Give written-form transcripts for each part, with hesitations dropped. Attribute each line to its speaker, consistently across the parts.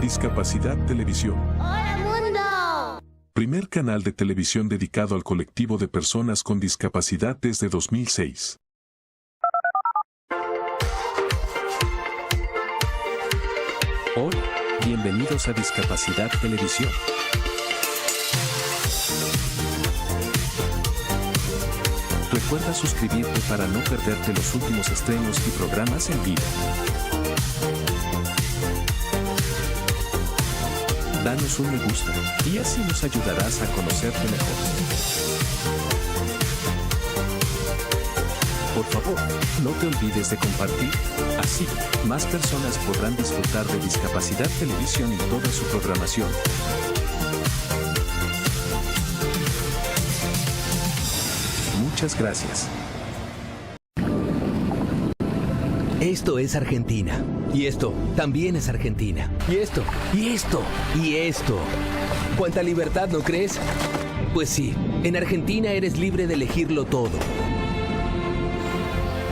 Speaker 1: Discapacidad Televisión.
Speaker 2: ¡Hola, mundo!
Speaker 1: Primer canal de televisión dedicado al colectivo de personas con discapacidad desde 2006.
Speaker 3: Hola, bienvenidos a Discapacidad Televisión. Recuerda suscribirte para no perderte los últimos estrenos y programas en vivo. Danos un me gusta y así nos ayudarás a conocerte mejor. Por favor, no te olvides de compartir, así más personas podrán disfrutar de Discapacidad Televisión y toda su programación. Muchas gracias.
Speaker 4: Esto es Argentina. Y esto también es Argentina. Y esto, y esto, y esto. ¿Cuánta libertad, no crees? Pues sí, en Argentina eres libre de elegirlo todo.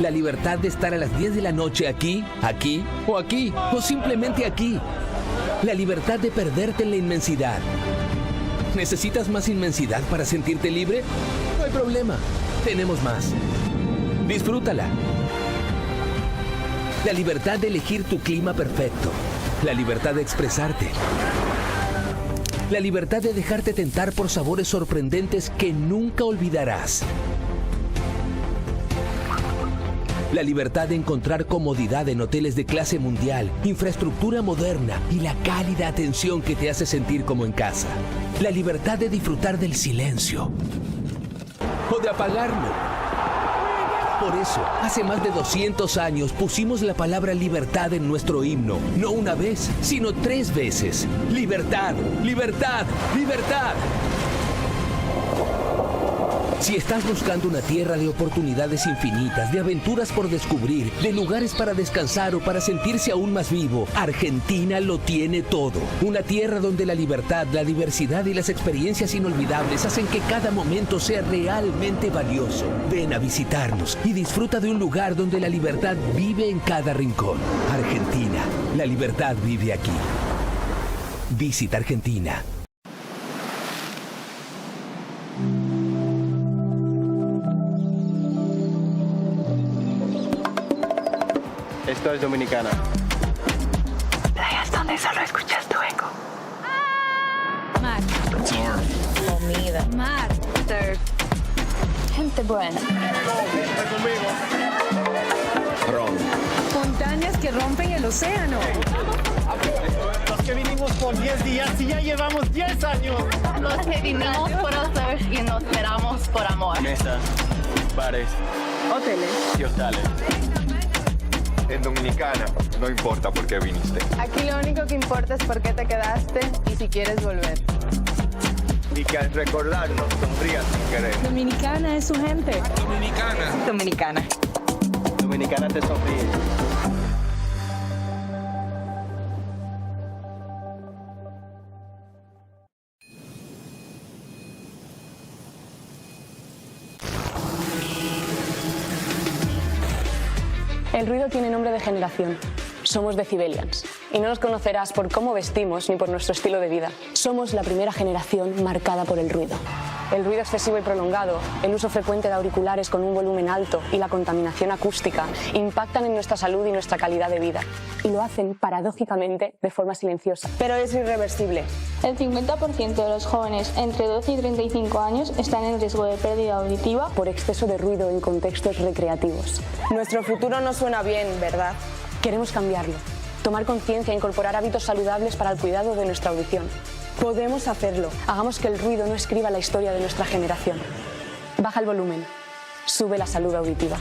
Speaker 4: La libertad de estar a las 10 de la noche aquí, o simplemente aquí. La libertad de perderte en la inmensidad. ¿Necesitas más inmensidad para sentirte libre? No hay problema. Tenemos más. Disfrútala. La libertad de elegir tu clima perfecto. La libertad de expresarte. La libertad de dejarte tentar por sabores sorprendentes que nunca olvidarás. La libertad de encontrar comodidad en hoteles de clase mundial, infraestructura moderna y la cálida atención que te hace sentir como en casa. La libertad de disfrutar del silencio o de apagarlo. Por eso, hace más de 200 años pusimos la palabra libertad en nuestro himno. No una vez, sino 3 veces. Libertad, libertad, libertad. Si estás buscando una tierra de oportunidades infinitas, de aventuras por descubrir, de lugares para descansar o para sentirse aún más vivo, Argentina lo tiene todo. Una tierra donde la libertad, la diversidad y las experiencias inolvidables hacen que cada momento sea realmente valioso. Ven a visitarnos y disfruta de un lugar donde la libertad vive en cada rincón. Argentina, la libertad vive aquí. Visita Argentina.
Speaker 5: Esto es Dominicana.
Speaker 6: Playas donde solo escuchas tu eco.
Speaker 7: Mar.
Speaker 6: Surf. Comida.
Speaker 7: Mar.
Speaker 6: Surf. Gente buena.
Speaker 5: Está conmigo.
Speaker 8: Ron.
Speaker 7: Montañas que rompen el océano.
Speaker 5: Los que vinimos por 10 días y ya llevamos 10 años.
Speaker 6: Los que vinimos por hacer y nos quedamos por amor.
Speaker 5: Mesas, bares,
Speaker 7: Hoteles.
Speaker 5: y hostales.
Speaker 8: En Dominicana, no importa por qué viniste.
Speaker 9: Aquí lo único que importa es por qué te quedaste y si quieres volver.
Speaker 8: Y que al recordarnos sonrías sin querer.
Speaker 7: Dominicana es su gente.
Speaker 8: Dominicana.
Speaker 6: Dominicana.
Speaker 5: Dominicana te sonríe.
Speaker 10: El ruido tiene nombre de generación. Somos Decibelians. Y no nos conocerás por cómo vestimos ni por nuestro estilo de vida. Somos la primera generación marcada por el ruido. El ruido excesivo y prolongado, el uso frecuente de auriculares con un volumen alto y la contaminación acústica impactan en nuestra salud y nuestra calidad de vida. Y lo hacen, paradójicamente, de forma silenciosa. Pero es irreversible.
Speaker 11: El 50% de los jóvenes entre 12 y 35 años están en riesgo de pérdida auditiva
Speaker 10: por exceso de ruido en contextos recreativos.
Speaker 9: Nuestro futuro no suena bien, ¿verdad?
Speaker 10: Queremos cambiarlo. Tomar conciencia e incorporar hábitos saludables para el cuidado de nuestra audición.
Speaker 9: Podemos hacerlo.
Speaker 10: Hagamos que el ruido no escriba la historia de nuestra generación. Baja el volumen. Sube la salud auditiva.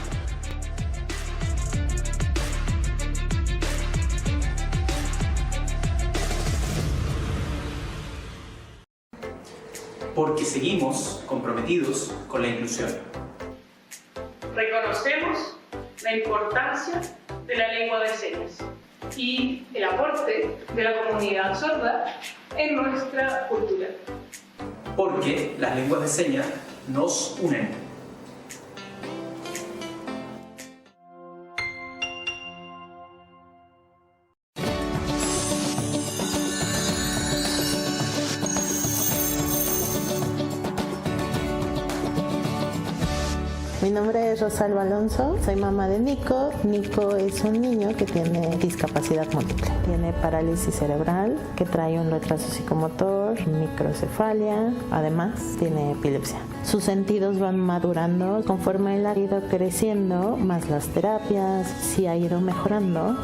Speaker 12: Porque seguimos comprometidos con la inclusión.
Speaker 13: Reconocemos la importancia de la lengua de señas y el aporte de la comunidad sorda en nuestra cultura.
Speaker 12: Porque las lenguas de señas nos unen.
Speaker 9: Mi nombre es Rosalba Alonso, soy mamá de Nico. Nico es un niño que tiene discapacidad múltiple. Tiene parálisis cerebral, que trae un retraso psicomotor, microcefalia, además tiene epilepsia. Sus sentidos van madurando conforme él ha ido creciendo, más las terapias, sí ha ido mejorando.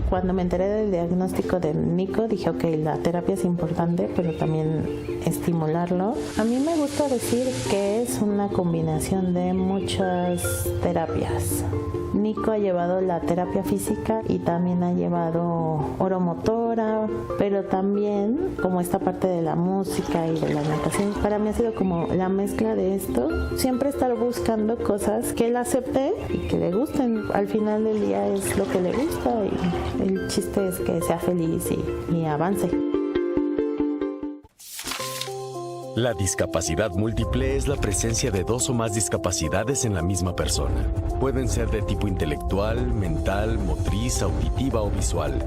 Speaker 9: Cuando me enteré del diagnóstico de Nico, dije, ok, la terapia es importante, pero también estimularlo. A mí me gusta decir que es una combinación de muchas terapias. Nico ha llevado la terapia física y también ha llevado oromotora, pero también como esta parte de la música y de la natación. Para mí ha sido como la mezcla de esto. Siempre estar buscando cosas que él acepte y que le gusten. Al final del día es lo que le gusta y el chiste es que sea feliz y avance.
Speaker 14: La discapacidad múltiple es la presencia de dos o más discapacidades en la misma persona. Pueden ser de tipo intelectual, mental, motriz, auditiva o visual.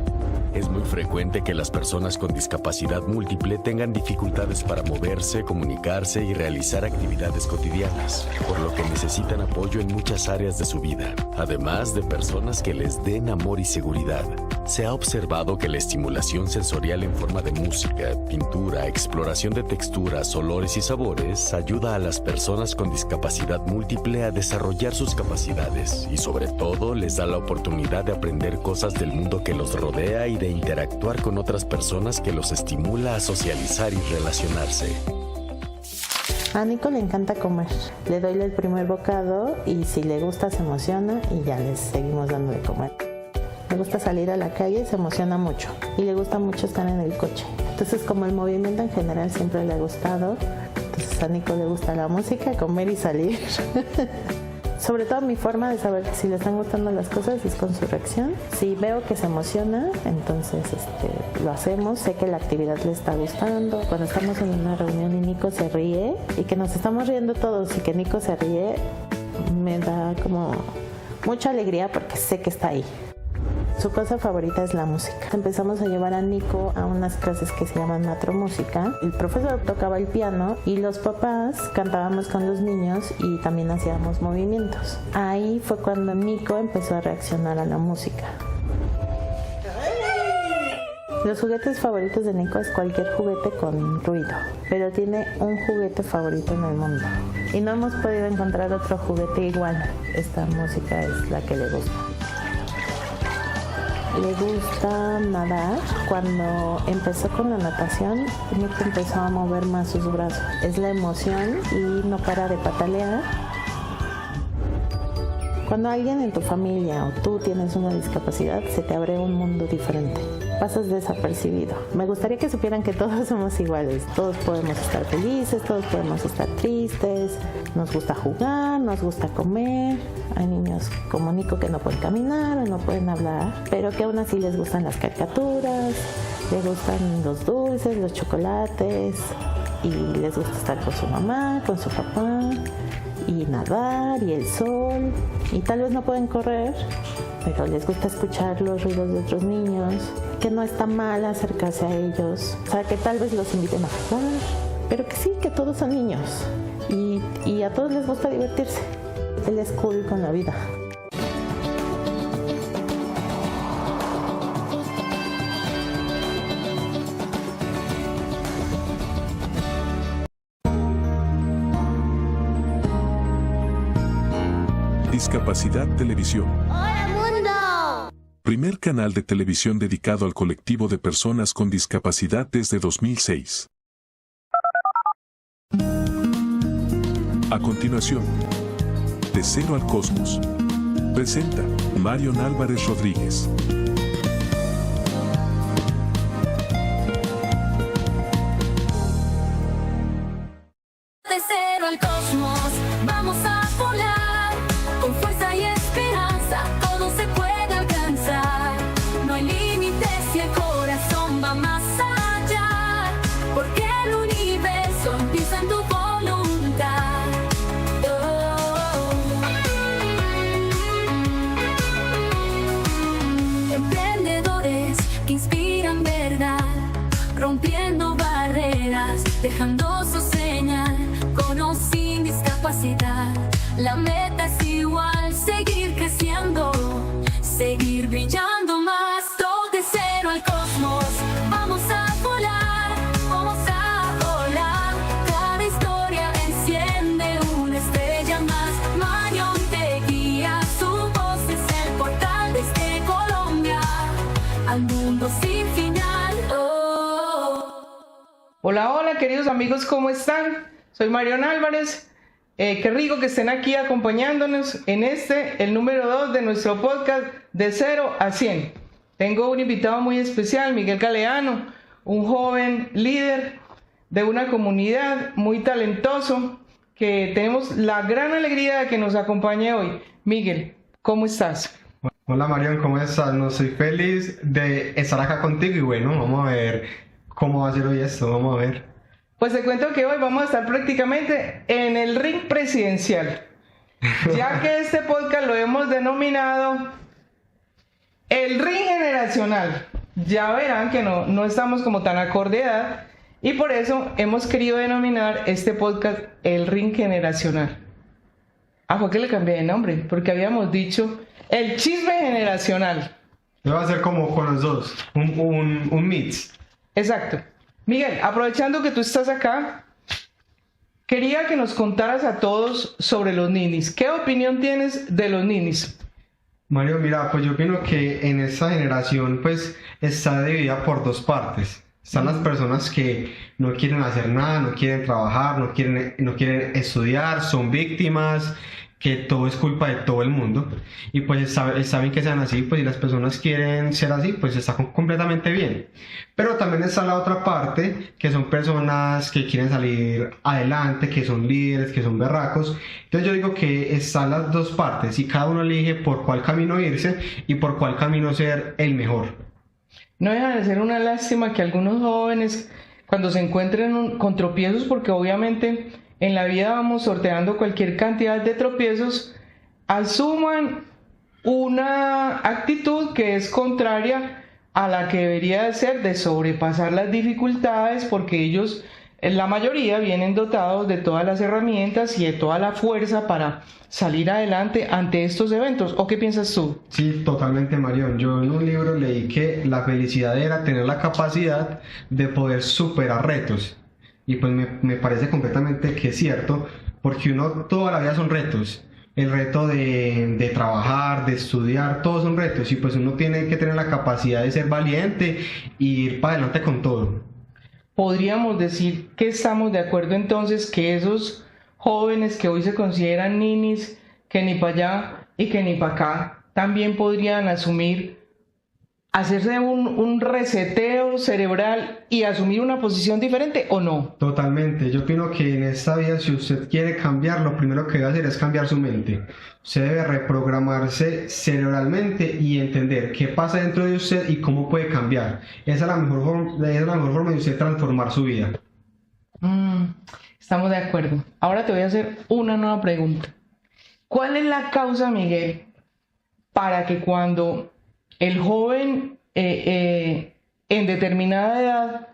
Speaker 14: Es muy frecuente que las personas con discapacidad múltiple tengan dificultades para moverse, comunicarse y realizar actividades cotidianas, por lo que necesitan apoyo en muchas áreas de su vida, además de personas que les den amor y seguridad. Se ha observado que la estimulación sensorial en forma de música, pintura, exploración de texturas, olores y sabores ayuda a las personas con discapacidad múltiple a desarrollar sus capacidades y sobre todo les da la oportunidad de aprender cosas del mundo que los rodea y de interactuar con otras personas que los estimula a socializar y relacionarse.
Speaker 9: A Nico le encanta comer. Le doy el primer bocado y si le gusta se emociona y ya les seguimos dando de comer. Le gusta salir a la calle, se emociona mucho y le gusta mucho estar en el coche. Entonces, como el movimiento en general siempre le ha gustado, entonces a Nico le gusta la música, comer y salir. Sobre todo mi forma de saber si le están gustando las cosas es con su reacción. Si veo que se emociona, entonces lo hacemos. Sé que la actividad le está gustando. Cuando estamos en una reunión y Nico se ríe y que nos estamos riendo todos y que Nico se ríe, me da como mucha alegría porque sé que está ahí. Su cosa favorita es la música. Empezamos a llevar a Nico a unas clases que se llaman matromúsica. El profesor tocaba el piano y los papás cantábamos con los niños y también hacíamos movimientos. Ahí fue cuando Nico empezó a reaccionar a la música. Los juguetes favoritos de Nico es cualquier juguete con ruido, pero tiene un juguete favorito en el mundo. Y no hemos podido encontrar otro juguete igual. Esta música es la que le gusta. Le gusta nadar. Cuando empezó con la natación, Nico empezó a mover más sus brazos. Es la emoción y no para de patalear. Cuando alguien en tu familia o tú tienes una discapacidad, se te abre un mundo diferente. Pasas desapercibido. Me gustaría que supieran que todos somos iguales. Todos podemos estar felices, todos podemos estar tristes. Nos gusta jugar, nos gusta comer. Hay niños como Nico que no pueden caminar o no pueden hablar, pero que aún así les gustan las caricaturas, les gustan los dulces, los chocolates y les gusta estar con su mamá, con su papá y nadar y el sol. Y tal vez no pueden correr, pero les gusta escuchar los ruidos de otros niños, que no está mal acercarse a ellos, o sea, que tal vez los inviten a jugar, pero que sí, que todos son niños y a todos les gusta divertirse. Él es cool con la vida.
Speaker 1: Discapacidad Televisión.
Speaker 2: ¡Hola mundo!
Speaker 1: Primer canal de televisión dedicado al colectivo de personas con discapacidad desde 2006. A continuación, De Cero al Cosmos. Presenta Marion Álvarez Rodríguez.
Speaker 15: De cero al cosmos, vamos a volar. Con fuerza y esperanza, todo se puede alcanzar. No hay límites y el corazón va más allá. Porque el universo empieza en tu voluntad. Emprendedores que inspiran verdad, rompiendo barreras, dejando su señal, con o sin discapacidad. es igual, seguir creciendo, seguir brillando más, todo de cero al cosmos. Vamos a volar, vamos a volar. Cada historia enciende una estrella más. Marion te guía, su voz es el portal desde Colombia al mundo sin final.
Speaker 13: Hola, hola queridos amigos, ¿cómo están? Soy Marion Álvarez. Qué rico que estén aquí acompañándonos en el número 2 de nuestro podcast de 0 a 100. Tengo un invitado muy especial, Miguel Galeano, un joven líder de una comunidad muy talentoso que tenemos la gran alegría de que nos acompañe hoy. Miguel, ¿cómo estás?
Speaker 16: Hola Marion, ¿cómo estás? No, soy feliz de estar acá contigo y bueno, vamos a ver cómo va a ser hoy esto, vamos a ver.
Speaker 13: Pues te cuento que hoy vamos a estar prácticamente en el ring presidencial, ya que este podcast lo hemos denominado el ring generacional. Ya verán que no estamos como tan acorde a edad y por eso hemos querido denominar este podcast el ring generacional. Fue que le cambié de nombre, porque habíamos dicho el chisme generacional.
Speaker 16: Va a ser como con los dos, un mix.
Speaker 13: Exacto. Miguel, aprovechando que tú estás acá, quería que nos contaras a todos sobre los ninis. ¿Qué opinión tienes de los ninis?
Speaker 16: Mario, mira, pues yo opino que en esta generación pues está dividida por dos partes. Están las personas que no quieren hacer nada, no quieren trabajar, no quieren estudiar, son víctimas, que todo es culpa de todo el mundo. Y pues está bien que sean así, pues si las personas quieren ser así, pues está completamente bien. Pero también está la otra parte, que son personas que quieren salir adelante, que son líderes, que son berracos. Entonces yo digo que están las dos partes y cada uno elige por cuál camino irse y por cuál camino ser el mejor.
Speaker 13: No deja de ser una lástima que algunos jóvenes, cuando se encuentren con tropiezos, porque obviamente en la vida vamos sorteando cualquier cantidad de tropiezos, asuman una actitud que es contraria a la que debería de ser de sobrepasar las dificultades, porque ellos, la mayoría, vienen dotados de todas las herramientas y de toda la fuerza para salir adelante ante estos eventos. ¿O qué piensas tú?
Speaker 16: Sí, totalmente, Marion. Yo en un libro leí que la felicidad era tener la capacidad de poder superar retos. Y pues me parece completamente que es cierto, porque uno toda la vida son retos. El reto de trabajar, de estudiar, todos son retos. Y pues uno tiene que tener la capacidad de ser valiente e ir para adelante con todo.
Speaker 13: Podríamos decir que estamos de acuerdo entonces que esos jóvenes que hoy se consideran ninis, que ni para allá y que ni para acá, también podrían hacerse un reseteo cerebral y asumir una posición diferente, ¿o no?
Speaker 16: Totalmente. Yo opino que en esta vida, si usted quiere cambiar, lo primero que debe hacer es cambiar su mente. Usted debe reprogramarse cerebralmente y entender qué pasa dentro de usted y cómo puede cambiar. Esa es la mejor forma de usted transformar su vida.
Speaker 13: Estamos de acuerdo. Ahora te voy a hacer una nueva pregunta. ¿Cuál es la causa, Miguel, para que cuando el joven en determinada edad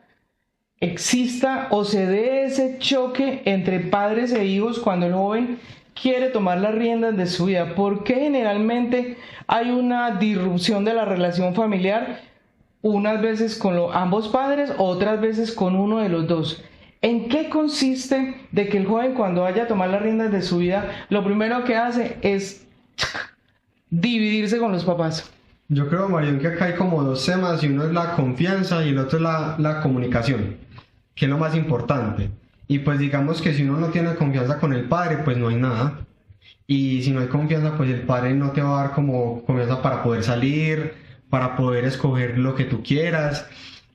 Speaker 13: exista o se dé ese choque entre padres e hijos cuando el joven quiere tomar las riendas de su vida? ¿Por qué generalmente hay una disrupción de la relación familiar? Unas veces con ambos padres, otras veces con uno de los dos. ¿En qué consiste de que el joven, cuando vaya a tomar las riendas de su vida, lo primero que hace es dividirse con los papás?
Speaker 16: Yo creo, Marion, que acá hay como dos temas, y uno es la confianza y el otro es la comunicación, que es lo más importante. Y pues digamos que si uno no tiene confianza con el padre, pues no hay nada. Y si no hay confianza, pues el padre no te va a dar como confianza para poder salir, para poder escoger lo que tú quieras.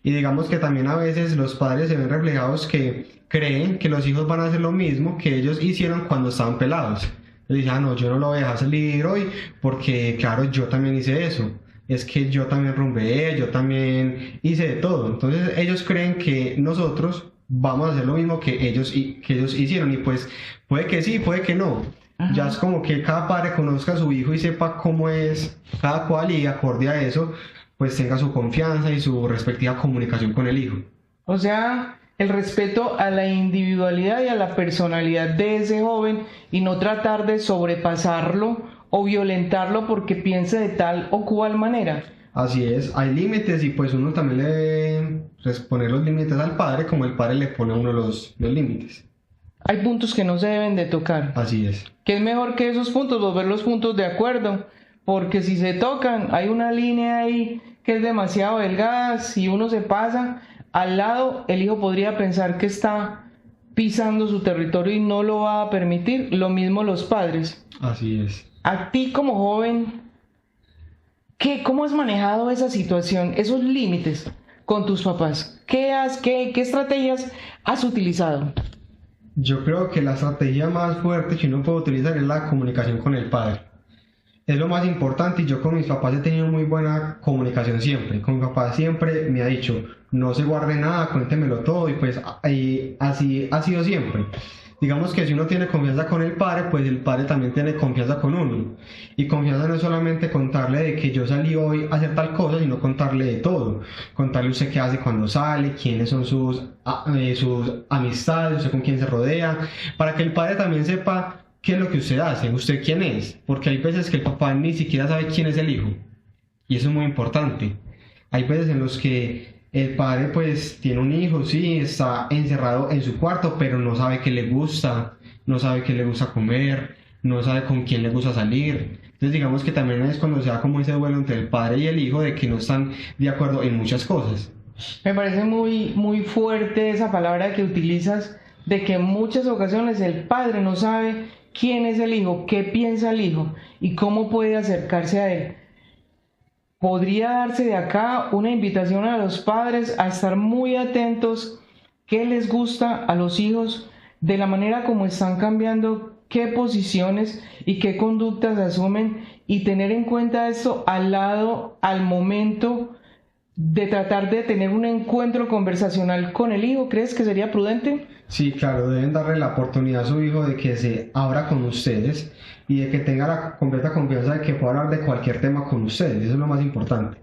Speaker 16: Y digamos que también a veces los padres se ven reflejados que creen que los hijos van a hacer lo mismo que ellos hicieron cuando estaban pelados. Dicen, no, yo no lo voy a dejar salir hoy porque, claro, yo también hice eso. Es que yo también rumbeé, yo también hice de todo. Entonces ellos creen que nosotros vamos a hacer lo mismo que ellos hicieron. Y pues puede que sí, puede que no. Ajá. Ya es como que cada padre conozca a su hijo y sepa cómo es cada cual, y acorde a eso, pues tenga su confianza y su respectiva comunicación con el hijo.
Speaker 13: O sea, el respeto a la individualidad y a la personalidad de ese joven y no tratar de sobrepasarlo o violentarlo porque piense de tal o cual manera.
Speaker 16: Así es, hay límites y pues uno también le debe poner los límites al padre como el padre le pone a uno los límites.
Speaker 13: Hay puntos que no se deben de tocar.
Speaker 16: Así es.
Speaker 13: Que es mejor que esos puntos, volver los puntos de acuerdo, porque si se tocan, hay una línea ahí que es demasiado delgada, si uno se pasa al lado, el hijo podría pensar que está pisando su territorio y no lo va a permitir, lo mismo los padres.
Speaker 16: Así es.
Speaker 13: A ti como joven, ¿cómo has manejado esa situación, esos límites con tus papás? ¿Qué estrategias has utilizado?
Speaker 16: Yo creo que la estrategia más fuerte que uno puede utilizar es la comunicación con el padre. Es lo más importante y yo con mis papás he tenido muy buena comunicación siempre. Con mi papá siempre me ha dicho, no se guarde nada, cuéntemelo todo y pues así ha sido siempre. Digamos que si uno tiene confianza con el padre, pues el padre también tiene confianza con uno. Y confianza no es solamente contarle de que yo salí hoy a hacer tal cosa, sino contarle de todo. Contarle usted qué hace cuando sale, quiénes son sus amistades, usted con quién se rodea, para que el padre también sepa qué es lo que usted hace, usted quién es. Porque hay veces que el papá ni siquiera sabe quién es el hijo. Y eso es muy importante. Hay veces en los que el padre pues tiene un hijo, sí, está encerrado en su cuarto, pero no sabe qué le gusta, no sabe qué le gusta comer, no sabe con quién le gusta salir. Entonces digamos que también es cuando se da como ese duelo entre el padre y el hijo de que no están de acuerdo en muchas cosas.
Speaker 13: Me parece muy, muy fuerte esa palabra que utilizas, de que en muchas ocasiones el padre no sabe quién es el hijo, qué piensa el hijo y cómo puede acercarse a él. Podría darse de acá una invitación a los padres a estar muy atentos qué les gusta a los hijos, de la manera como están cambiando, qué posiciones y qué conductas asumen, y tener en cuenta esto al momento de tratar de tener un encuentro conversacional con el hijo. ¿Crees que sería prudente?
Speaker 16: Sí, claro, deben darle la oportunidad a su hijo de que se abra con ustedes y de que tenga la completa confianza de que pueda hablar de cualquier tema con ustedes. Eso es lo más importante.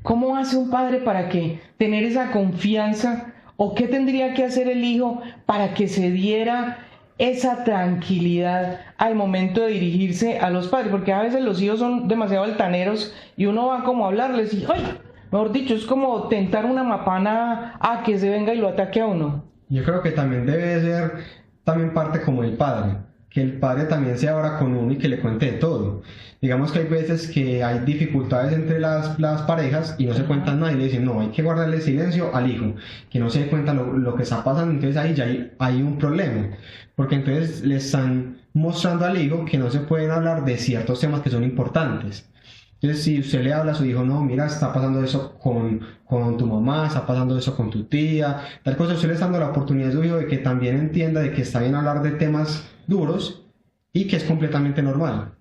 Speaker 13: ¿Cómo hace un padre para que tener esa confianza, o qué tendría que hacer el hijo para que se diera esa tranquilidad al momento de dirigirse a los padres? Porque a veces los hijos son demasiado altaneros y uno va como a hablarles y, ¡ay! Mejor dicho, es como tentar una mapana a que se venga y lo ataque a uno.
Speaker 16: Yo creo que también debe ser también parte como el padre, que el padre también se abra con uno y que le cuente de todo. Digamos que hay veces que hay dificultades entre las parejas y no se cuentan nada y le dicen, no, hay que guardarle silencio al hijo, que no se dé cuenta lo que está pasando. Entonces ahí ya hay un problema, porque entonces le están mostrando al hijo que no se pueden hablar de ciertos temas que son importantes. Entonces, si usted le habla a su hijo, no, mira, está pasando eso con tu mamá, está pasando eso con tu tía, tal cosa, usted le está dando la oportunidad a su hijo de que también entienda de que está bien hablar de temas duros y que es completamente normal.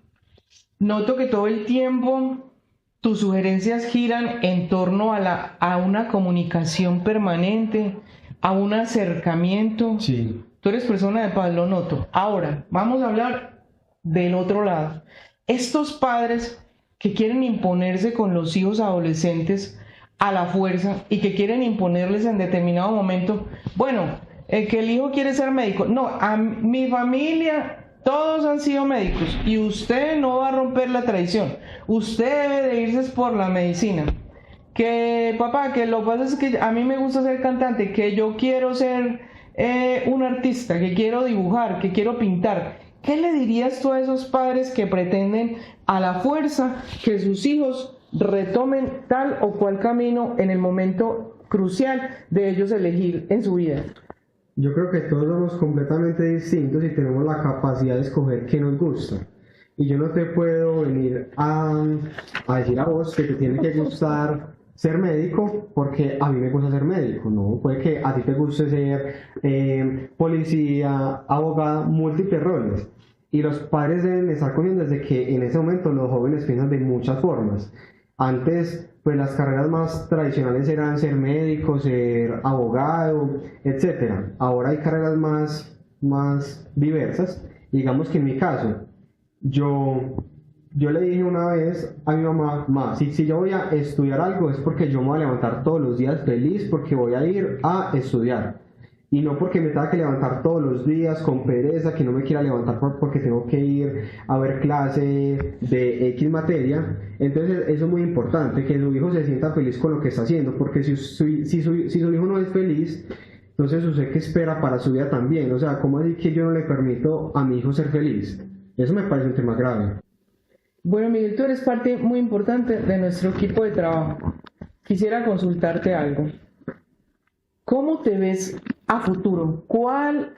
Speaker 13: Noto que todo el tiempo tus sugerencias giran en torno a una comunicación permanente, a un acercamiento.
Speaker 16: Sí.
Speaker 13: Tú eres persona de paz, lo noto. Ahora, vamos a hablar del otro lado. Estos padres que quieren imponerse con los hijos adolescentes a la fuerza y que quieren imponerles en determinado momento, bueno, que el hijo quiere ser médico. No, a mi familia todos han sido médicos y usted no va a romper la tradición. Usted debe de irse por la medicina. Que papá, que lo que pasa es que a mí me gusta ser cantante, que yo quiero ser un artista, que quiero dibujar, que quiero pintar. ¿Qué le dirías tú a esos padres que pretenden a la fuerza que sus hijos retomen tal o cual camino en el momento crucial de ellos elegir en su vida?
Speaker 16: Yo creo que todos somos completamente distintos y tenemos la capacidad de escoger qué nos gusta. Y yo no te puedo venir a decir a vos que te tiene que gustar ser médico porque a mí me gusta ser médico. No, puede que a ti te guste ser policía, abogada, múltiples roles. Y los padres deben estar conscientes de que en ese momento los jóvenes piensan de muchas formas. Antes, pues las carreras más tradicionales eran ser médico, ser abogado, etc. Ahora hay carreras más diversas. Digamos que en mi caso, yo yo le dije una vez a mi mamá, si yo voy a estudiar algo es porque yo me voy a levantar todos los días feliz porque voy a ir a estudiar. Y no porque me tenga que levantar todos los días con pereza, que no me quiera levantar porque tengo que ir a ver clase de X materia. Entonces eso es muy importante, que su hijo se sienta feliz con lo que está haciendo, porque si su hijo no es feliz, entonces usted qué espera para su vida también. O sea, ¿cómo decir que yo no le permito a mi hijo ser feliz? Eso me parece un tema grave.
Speaker 13: Bueno, Miguel, tú eres parte muy importante de nuestro equipo de trabajo. Quisiera consultarte algo. ¿Cómo te ves a futuro? ¿Cuál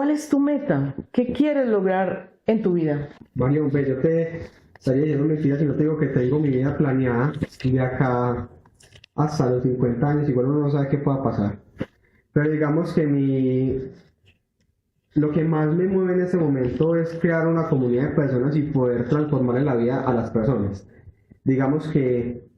Speaker 13: es tu meta? ¿Qué quieres lograr en tu vida?
Speaker 16: Mario, yo te estaría diciendo mentiras si no te digo que tengo mi vida planeada de acá hasta los 50 años, igual uno no sabe qué pueda pasar. Pero digamos que lo que más me mueve en este momento es crear una comunidad de personas y poder transformar la vida a las personas. Digamos que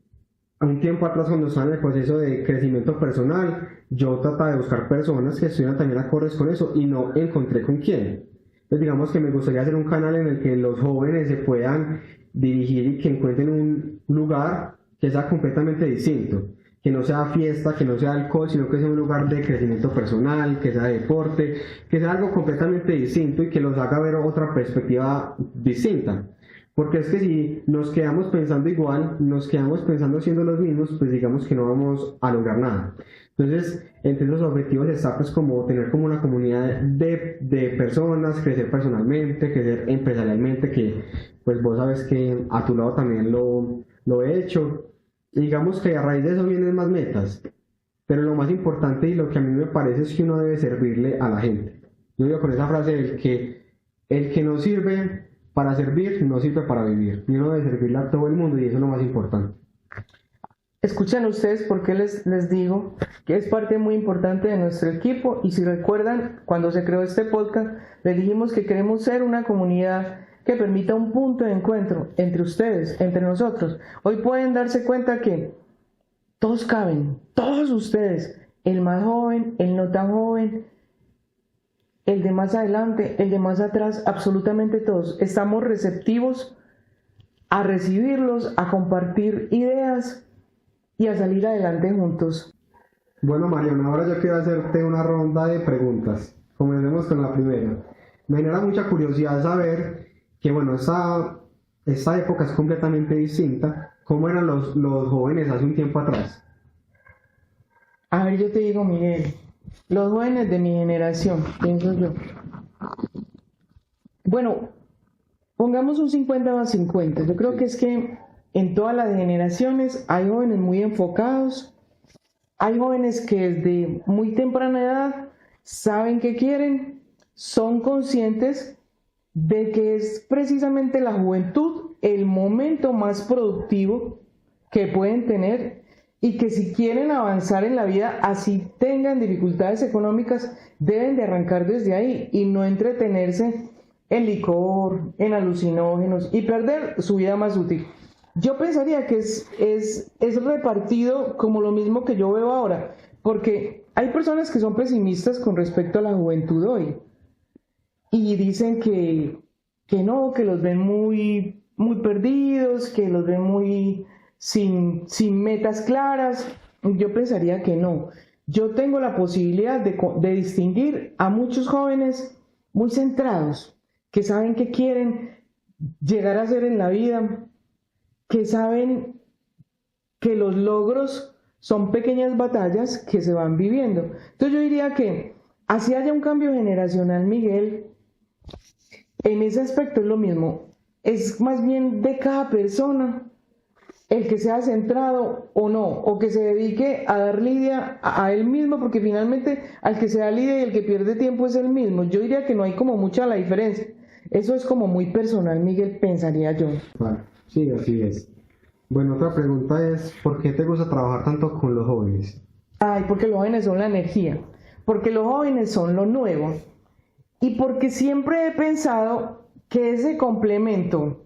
Speaker 16: un tiempo atrás, cuando estaba en el proceso de crecimiento personal, yo trataba de buscar personas que estuvieran también acordes con eso y no encontré con quién. Entonces digamos que me gustaría hacer un canal en el que los jóvenes se puedan dirigir y que encuentren un lugar que sea completamente distinto, que no sea fiesta, que no sea alcohol, sino que sea un lugar de crecimiento personal, que sea deporte, que sea algo completamente distinto y que los haga ver otra perspectiva distinta. Porque es que si nos quedamos pensando igual, nos quedamos pensando siendo los mismos, pues digamos que no vamos a lograr nada. Entonces, entre los objetivos está pues como tener como una comunidad de personas, crecer personalmente, crecer empresarialmente, que pues vos sabes que a tu lado también lo he hecho. Digamos que a raíz de eso vienen más metas, pero lo más importante y lo que a mí me parece es que uno debe servirle a la gente. Yo digo con esa frase, el que no sirve para servir, no sirve para vivir. Y uno debe servirle a todo el mundo y eso es lo más importante.
Speaker 13: Escuchen ustedes porque les digo que es parte muy importante de nuestro equipo y si recuerdan, cuando se creó este podcast, les dijimos que queremos ser una comunidad que permita un punto de encuentro entre ustedes, entre nosotros. Hoy pueden darse cuenta que todos caben, todos ustedes, el más joven, el no tan joven, el de más adelante, el de más atrás, absolutamente todos. Estamos receptivos a recibirlos, a compartir ideas y a salir adelante juntos.
Speaker 16: Bueno, Mariana, ahora yo quiero hacerte una ronda de preguntas. Comencemos con la primera. Me genera mucha curiosidad saber que, bueno, esta época es completamente distinta. ¿Cómo eran los jóvenes hace un tiempo atrás?
Speaker 13: A ver, yo te digo, Miguel, los jóvenes de mi generación, pienso yo. Bueno, pongamos un 50-50. Yo creo que es que en todas las generaciones hay jóvenes muy enfocados, hay jóvenes que desde muy temprana edad saben qué quieren, son conscientes de que es precisamente la juventud el momento más productivo que pueden tener y que si quieren avanzar en la vida, así tengan dificultades económicas, deben de arrancar desde ahí y no entretenerse en licor, en alucinógenos y perder su vida más útil. Yo pensaría que es repartido como lo mismo que yo veo ahora, porque hay personas que son pesimistas con respecto a la juventud hoy y dicen que no, que los ven muy, muy perdidos, que los ven muy sin metas claras. Yo pensaría que no. Yo tengo la posibilidad de distinguir a muchos jóvenes muy centrados, que saben qué quieren llegar a ser en la vida, que saben que los logros son pequeñas batallas que se van viviendo. Entonces yo diría que así haya un cambio generacional, Miguel, en ese aspecto es lo mismo. Es más bien de cada persona el que sea centrado o no, o que se dedique a dar lidia a él mismo, porque finalmente al que se da lidia y el que pierde tiempo es él mismo. Yo diría que no hay como mucha la diferencia. Eso es como muy personal, Miguel, pensaría yo.
Speaker 16: Vale, sí, así es. Bueno, otra pregunta es, ¿por qué te gusta trabajar tanto con los jóvenes?
Speaker 13: Ay, porque los jóvenes son la energía, porque los jóvenes son lo nuevo y porque siempre he pensado que ese complemento,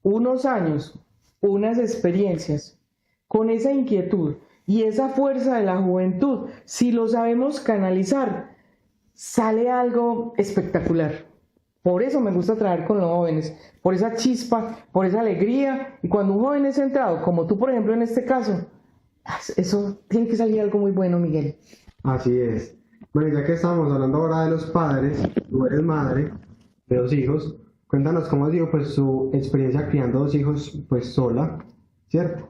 Speaker 13: unos años, unas experiencias, con esa inquietud y esa fuerza de la juventud, si lo sabemos canalizar, sale algo espectacular. Por eso me gusta trabajar con los jóvenes, por esa chispa, por esa alegría. Y cuando un joven es centrado, como tú por ejemplo en este caso, eso tiene que salir algo muy bueno, Miguel.
Speaker 16: Así es. Bueno, ya que estamos hablando ahora de los padres, tú eres madre de 2 hijos, cuéntanos cómo ha sido pues su experiencia criando 2 hijos pues sola, ¿cierto?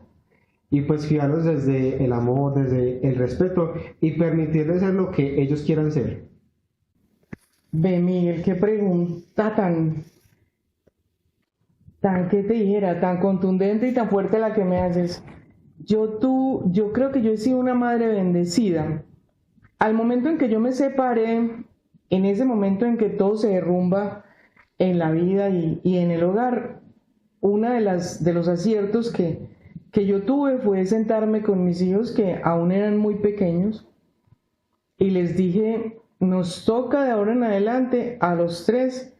Speaker 16: Y pues criarlos desde el amor, desde el respeto y permitirles ser lo que ellos quieran ser.
Speaker 13: Ve, Miguel, qué pregunta tan, ¿qué te dijera? Tan contundente y tan fuerte la que me haces. Yo creo que yo he sido una madre bendecida. Al momento en que yo me separé, en ese momento en que todo se derrumba en la vida y en el hogar, una de los aciertos que yo tuve fue sentarme con mis hijos que aún eran muy pequeños y les dije, nos toca de ahora en adelante a los 3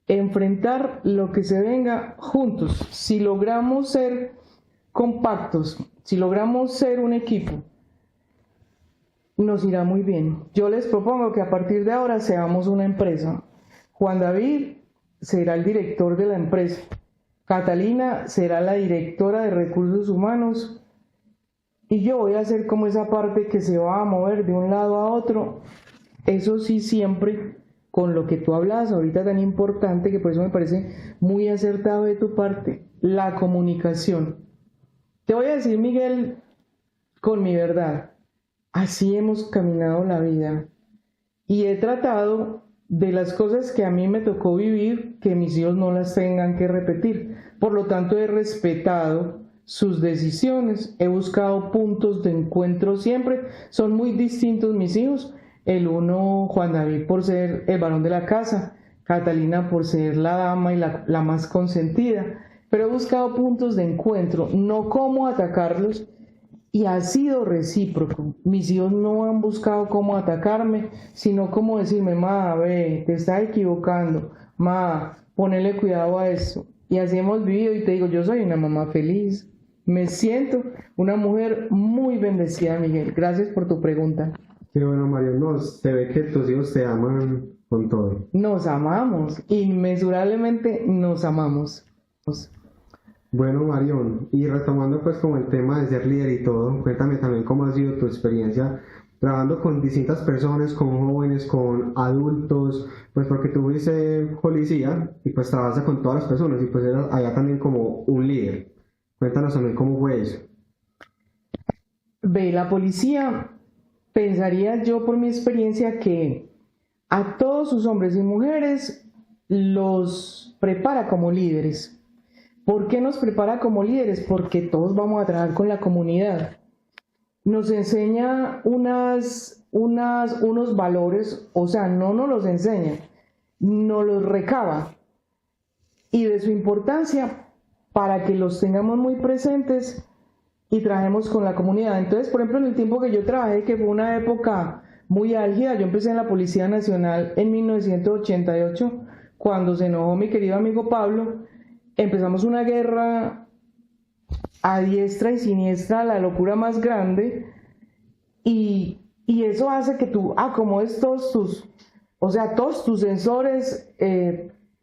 Speaker 13: enfrentar lo que se venga juntos. Si logramos ser compactos, si logramos ser un equipo, nos irá muy bien. Yo les propongo que a partir de ahora seamos una empresa. Juan David será el director de la empresa. Catalina será la directora de recursos humanos. Y yo voy a hacer como esa parte que se va a mover de un lado a otro. Eso sí, siempre con lo que tú hablas ahorita tan importante, que por eso me parece muy acertado de tu parte, la comunicación. Te voy a decir, Miguel, con mi verdad, así hemos caminado la vida y he tratado de las cosas que a mí me tocó vivir, que mis hijos no las tengan que repetir. Por lo tanto, he respetado sus decisiones, he buscado puntos de encuentro siempre. Son muy distintos mis hijos. El uno, Juan David, por ser el varón de la casa, Catalina por ser la dama y la más consentida. Pero he buscado puntos de encuentro, no cómo atacarlos, y ha sido recíproco. Mis hijos no han buscado cómo atacarme, sino cómo decirme, ma, ve, te estás equivocando, ma, ponele cuidado a eso. Y así hemos vivido, y te digo, yo soy una mamá feliz. Me siento una mujer muy bendecida, Miguel. Gracias por tu pregunta.
Speaker 16: Qué bueno, Mario, se ve que tus hijos te aman con todo.
Speaker 13: Nos amamos, inmesurablemente nos amamos.
Speaker 16: Bueno, Marión, y retomando pues como el tema de ser líder y todo, cuéntame también cómo ha sido tu experiencia trabajando con distintas personas, con jóvenes, con adultos, pues porque tú fuiste policía y pues trabajas con todas las personas y pues eras allá también como un líder. Cuéntanos también cómo fue eso.
Speaker 13: Ve, la policía, pensaría yo por mi experiencia que a todos sus hombres y mujeres los prepara como líderes. ¿Por qué nos prepara como líderes? Porque todos vamos a trabajar con la comunidad. Nos enseña unos valores, o sea, no nos los enseña, nos los recaba. Y de su importancia para que los tengamos muy presentes y trabajemos con la comunidad. Entonces, por ejemplo, en el tiempo que yo trabajé, que fue una época muy álgida, yo empecé en la Policía Nacional en 1988, cuando se enojó mi querido amigo Pablo. Empezamos una guerra a diestra y siniestra, la locura más grande, y eso hace que tú acomodes todos tus sensores,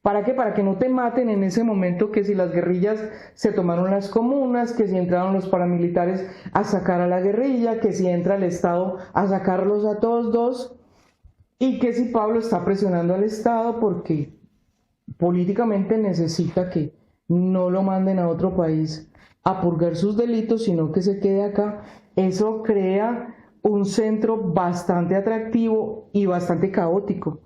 Speaker 13: ¿para qué? Para que no te maten en ese momento, que si las guerrillas se tomaron las comunas, que si entraron los paramilitares a sacar a la guerrilla, que si entra el Estado a sacarlos a todos dos, y que si Pablo está presionando al Estado porque políticamente necesita que no lo manden a otro país a purgar sus delitos, sino que se quede acá. Eso crea un centro bastante atractivo y bastante caótico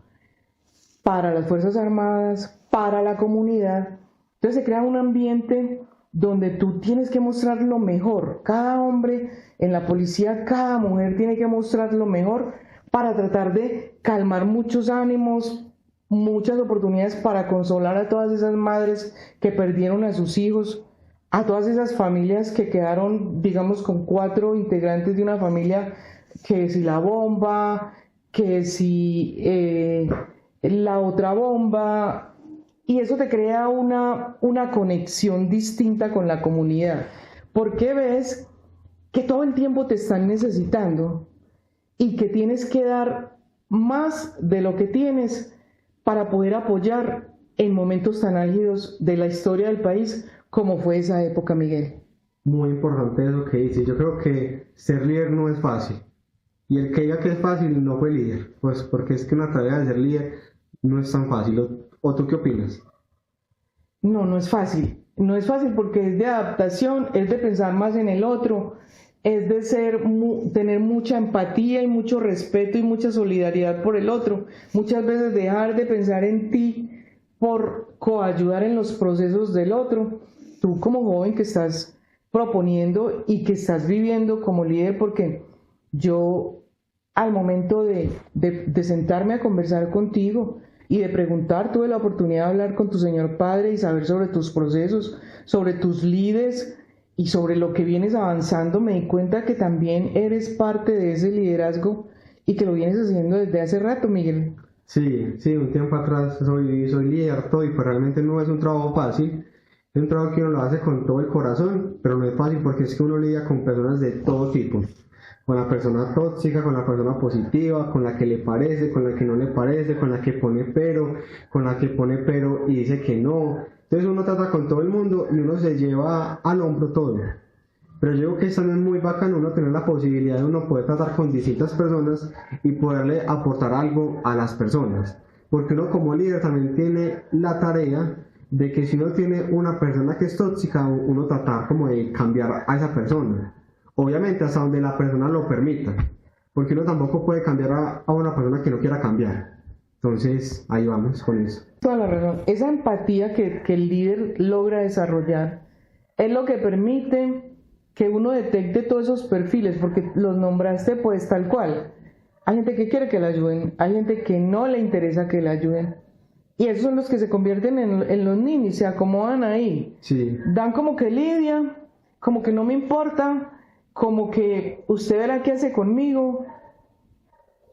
Speaker 13: para las Fuerzas Armadas, para la comunidad. Entonces se crea un ambiente donde tú tienes que mostrar lo mejor. Cada hombre en la policía, cada mujer tiene que mostrar lo mejor para tratar de calmar muchos ánimos, muchas oportunidades para consolar a todas esas madres que perdieron a sus hijos, a todas esas familias que quedaron, digamos, con 4 integrantes de una familia, que si la bomba, que si la otra bomba, y eso te crea una conexión distinta con la comunidad, porque ves que todo el tiempo te están necesitando y que tienes que dar más de lo que tienes para poder apoyar en momentos tan álgidos de la historia del país como fue esa época, Miguel?
Speaker 16: Muy importante eso que dices. Yo creo que ser líder no es fácil. Y el que diga que es fácil no fue líder. Pues porque es que una tarea de ser líder no es tan fácil. ¿O tú qué opinas?
Speaker 13: No, no es fácil. No es fácil porque es de adaptación, es de pensar más en el otro, es de tener mucha empatía y mucho respeto y mucha solidaridad por el otro. Muchas veces dejar de pensar en ti por coayudar en los procesos del otro. Tú como joven que estás proponiendo y que estás viviendo como líder, porque yo al momento de sentarme a conversar contigo y de preguntar, tuve la oportunidad de hablar con tu señor padre y saber sobre tus procesos, sobre tus líderes y sobre lo que vienes avanzando. Me di cuenta que también eres parte de ese liderazgo y que lo vienes haciendo desde hace rato, Miguel.
Speaker 16: Sí, un tiempo atrás soy líder todo y pues realmente no es un trabajo fácil. Es un trabajo que uno lo hace con todo el corazón, pero no es fácil porque es que uno lidia con personas de todo tipo. Con la persona tóxica, con la persona positiva, con la que le parece, con la que no le parece, con la que pone pero, con la que pone pero y dice que no. Entonces uno trata con todo el mundo y uno se lleva al hombro todo. Pero yo creo que eso no es muy bacano, uno tener la posibilidad de uno poder tratar con distintas personas y poderle aportar algo a las personas. Porque uno como líder también tiene la tarea de que si uno tiene una persona que es tóxica, uno tratar como de cambiar a esa persona. Obviamente hasta donde la persona lo permita, porque uno tampoco puede cambiar a una persona que no quiera cambiar. Entonces ahí vamos con eso.
Speaker 13: Toda la razón. Esa empatía que el líder logra desarrollar es lo que permite que uno detecte todos esos perfiles, porque los nombraste pues tal cual. Hay gente que quiere que la ayuden, hay gente que no le interesa que la ayuden. Y esos son los que se convierten en los ninis, se acomodan ahí.
Speaker 16: Sí.
Speaker 13: Dan como que lidia, como que no me importa, como que usted verá qué hace conmigo.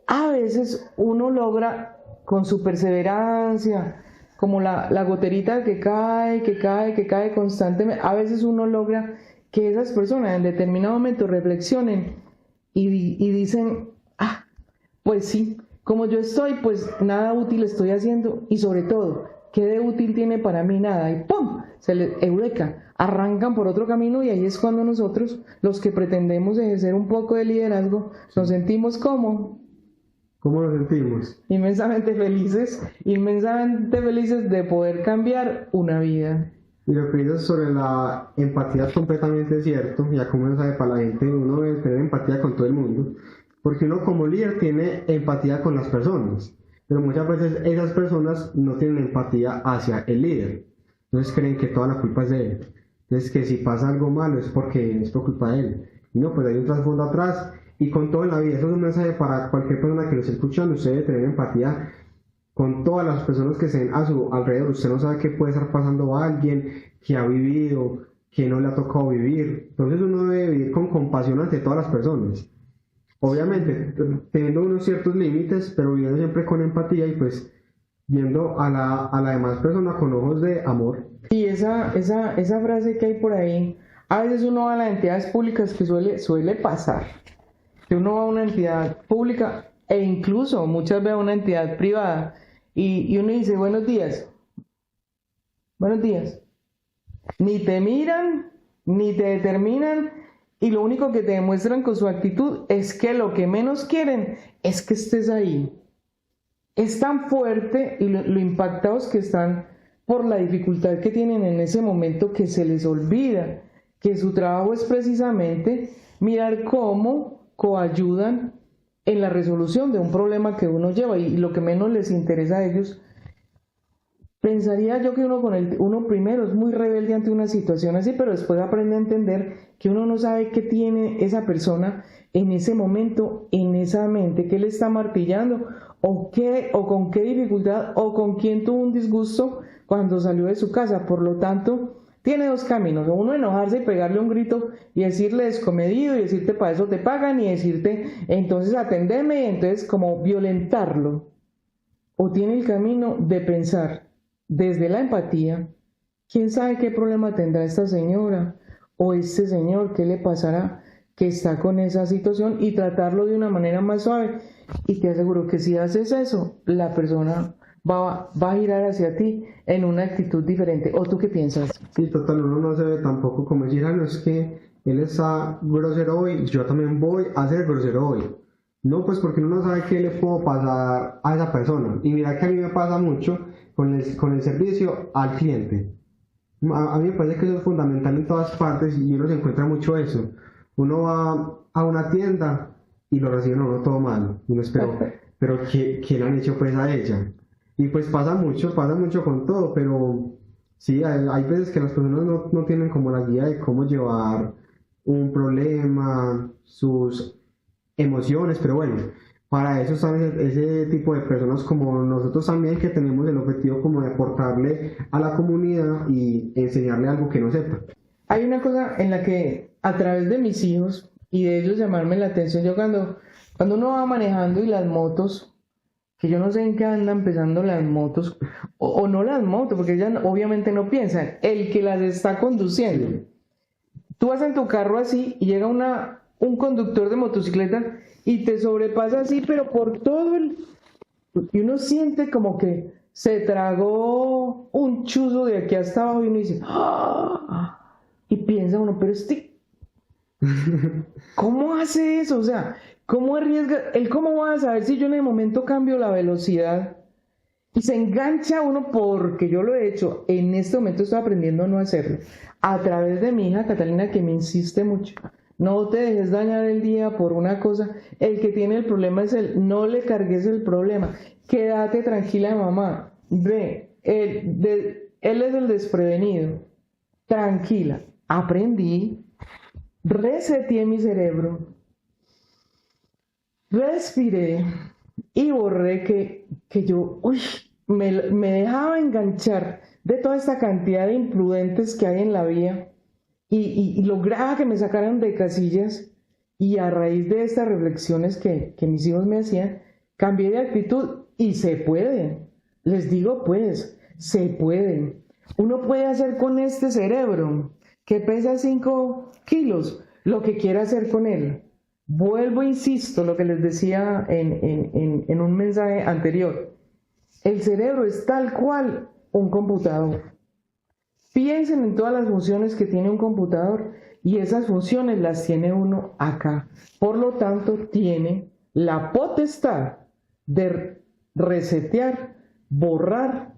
Speaker 13: A veces uno logra con su perseverancia, como la goterita que cae constantemente, a veces uno logra que esas personas en determinado momento reflexionen y dicen, pues sí, como yo estoy, pues nada útil estoy haciendo y sobre todo, ¿qué de útil tiene para mí? Nada. Y ¡pum! Se les eureka, arrancan por otro camino y ahí es cuando nosotros, los que pretendemos ejercer un poco de liderazgo, nos sentimos como...
Speaker 16: ¿Cómo nos sentimos?
Speaker 13: Inmensamente felices de poder cambiar una vida.
Speaker 16: Y lo que dices sobre la empatía es completamente cierto, ya como uno sabe, para la gente uno debe tener empatía con todo el mundo, porque uno como líder tiene empatía con las personas, pero muchas veces esas personas no tienen empatía hacia el líder, entonces creen que toda la culpa es de él, entonces que si pasa algo malo es porque es por culpa de él, y no, pues hay un trasfondo atrás, y con todo en la vida, eso es un mensaje para cualquier persona que lo esté escuchando, usted debe tener empatía con todas las personas que estén a su alrededor. Usted no sabe qué puede estar pasando a alguien que ha vivido, que no le ha tocado vivir. Entonces uno debe vivir con compasión ante todas las personas. Obviamente, teniendo unos ciertos límites, pero viviendo siempre con empatía y pues viendo a la demás persona con ojos de amor.
Speaker 13: Y esa frase que hay por ahí, a veces uno va a las entidades públicas que suele pasar, que uno va a una entidad pública e incluso muchas veces a una entidad privada y uno dice buenos días, ni te miran, ni te determinan y lo único que te demuestran con su actitud es que lo que menos quieren es que estés ahí. Es tan fuerte y lo impactados que están por la dificultad que tienen en ese momento que se les olvida que su trabajo es precisamente mirar cómo coayudan en la resolución de un problema que uno lleva y lo que menos les interesa a ellos. Pensaría yo que uno primero es muy rebelde ante una situación así, pero después aprende a entender que uno no sabe qué tiene esa persona en ese momento, en esa mente, qué le está martillando, o con qué dificultad, o con quién tuvo un disgusto cuando salió de su casa. Por lo tanto, tiene dos caminos: o uno enojarse y pegarle un grito y decirle descomedido y decirte para eso te pagan y decirte entonces atendeme y entonces como violentarlo, o tiene el camino de pensar desde la empatía, quién sabe qué problema tendrá esta señora o este señor, qué le pasará que está con esa situación y tratarlo de una manera más suave. Y te aseguro que si haces eso, la persona va a girar hacia ti en una actitud diferente. ¿O tú qué piensas?
Speaker 16: Sí, total, uno no se ve tampoco como decir, no es que él está grosero hoy, yo también voy a ser grosero hoy. No, pues porque uno no sabe qué le puedo pasar a esa persona. Y mira que a mí me pasa mucho con el servicio al cliente. A mí me parece que eso es fundamental en todas partes y uno se encuentra mucho eso. Uno va a una tienda y lo reciben a uno todo mal. Y uno espera, pero ¿qué le han hecho pues a ella? Y pues pasa mucho con todo, pero sí, hay veces que las personas no tienen como la guía de cómo llevar un problema, sus emociones, pero bueno, para eso están ese tipo de personas como nosotros también, que tenemos el objetivo como de aportarle a la comunidad y enseñarle algo que no sepa.
Speaker 13: Hay una cosa en la que a través de mis hijos y de ellos llamarme la atención, yo cuando uno va manejando y las motos, que yo no sé en qué andan empezando las motos, o no las motos, porque ellas obviamente no piensan, el que las está conduciendo. Tú vas en tu carro así y llega un conductor de motocicleta y te sobrepasa así, pero por todo y uno siente como que se tragó un chuzo de aquí hasta abajo y uno dice, ¡ah! Y piensa uno, pero ¿cómo hace eso? O sea, ¿cómo arriesga? ¿Cómo va a saber si yo en el momento cambio la velocidad? Y se engancha uno, porque yo lo he hecho, en este momento estoy aprendiendo a no hacerlo, a través de mi hija Catalina, que me insiste mucho. No te dejes dañar el día por una cosa. El que tiene el problema es él. No le cargues el problema. Quédate tranquila, mamá. Ve, él es el desprevenido. Tranquila. Aprendí. Reseteé mi cerebro. Respiré. Y borré que yo me dejaba enganchar de toda esta cantidad de imprudentes que hay en la vía. Y lograba que me sacaran de casillas, y a raíz de estas reflexiones que mis hijos me hacían, cambié de actitud y se puede. Les digo pues, se puede. Uno puede hacer con este cerebro que pesa 5 kilos lo que quiera hacer con él. Vuelvo, insisto, lo que les decía en un mensaje anterior. El cerebro es tal cual un computador. Piensen en todas las funciones que tiene un computador y esas funciones las tiene uno acá. Por lo tanto, tiene la potestad de resetear, borrar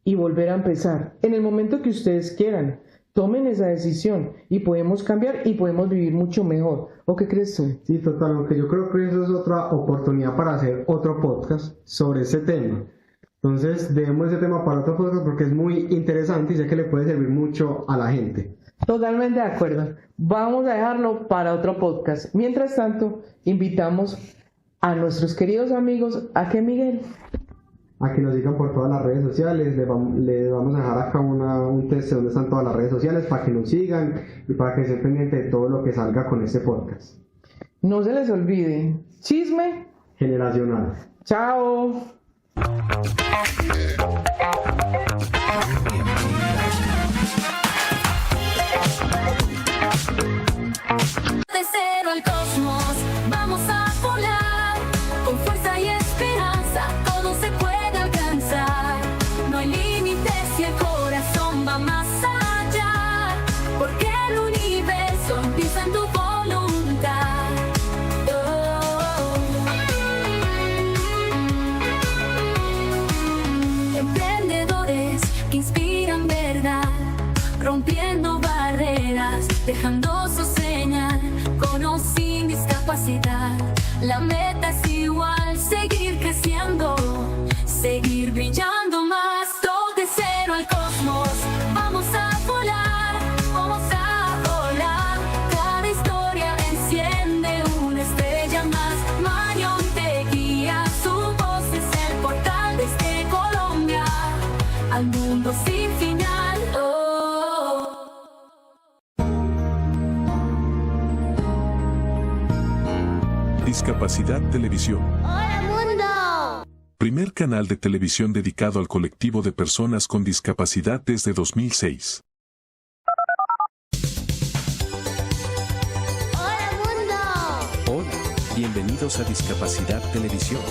Speaker 13: y volver a empezar. En el momento que ustedes quieran, tomen esa decisión y podemos cambiar y podemos vivir mucho mejor. ¿O qué crees tú?
Speaker 16: Sí, total, aunque yo creo que eso es otra oportunidad para hacer otro podcast sobre ese tema. Entonces, dejemos ese tema para otro podcast porque es muy interesante y sé que le puede servir mucho a la gente.
Speaker 13: Totalmente de acuerdo. Vamos a dejarlo para otro podcast. Mientras tanto, invitamos a nuestros queridos amigos, ¿a qué, Miguel?
Speaker 16: A que nos sigan por todas las redes sociales. Les vamos a dejar acá un test de donde están todas las redes sociales para que nos sigan y para que estén pendientes de todo lo que salga con este podcast.
Speaker 13: No se les olvide, chisme
Speaker 16: generacional.
Speaker 13: Chao.
Speaker 15: De cero al cosmos, vamos a volar. Con fuerza y esperanza, todo se puede alcanzar. No hay límites y el corazón va más allá. Porque el universo empieza en tu voluntad. Emprendedores que inspiran verdad, rompiendo barreras, dejando su señal, con o sin discapacidad. La meta es igual, seguir creciendo, seguir brillando más. Todo de cero al cosmos, vamos a volar, vamos a volar. Cada historia enciende una estrella más. Marion te guía, su voz es el portal desde Colombia al mundo sin final.
Speaker 1: Discapacidad Televisión.
Speaker 2: ¡Hola mundo!
Speaker 1: Primer canal de televisión dedicado al colectivo de personas con discapacidad desde 2006.
Speaker 2: ¡Hola mundo!
Speaker 3: Hola, bienvenidos a Discapacidad Televisión.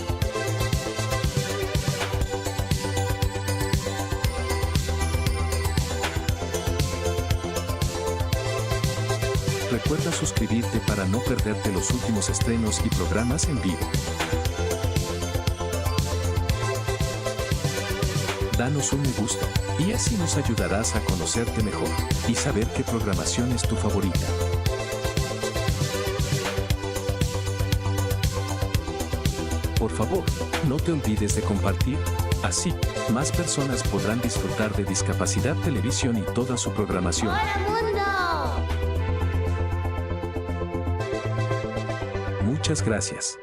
Speaker 3: Recuerda suscribirte para no perderte los últimos estrenos y programas en vivo. Danos un me gusta, y así nos ayudarás a conocerte mejor y saber qué programación es tu favorita. Por favor, no te olvides de compartir, así, más personas podrán disfrutar de Discapacidad Televisión y toda su programación.
Speaker 2: ¡Hola, mundo!
Speaker 3: Muchas gracias.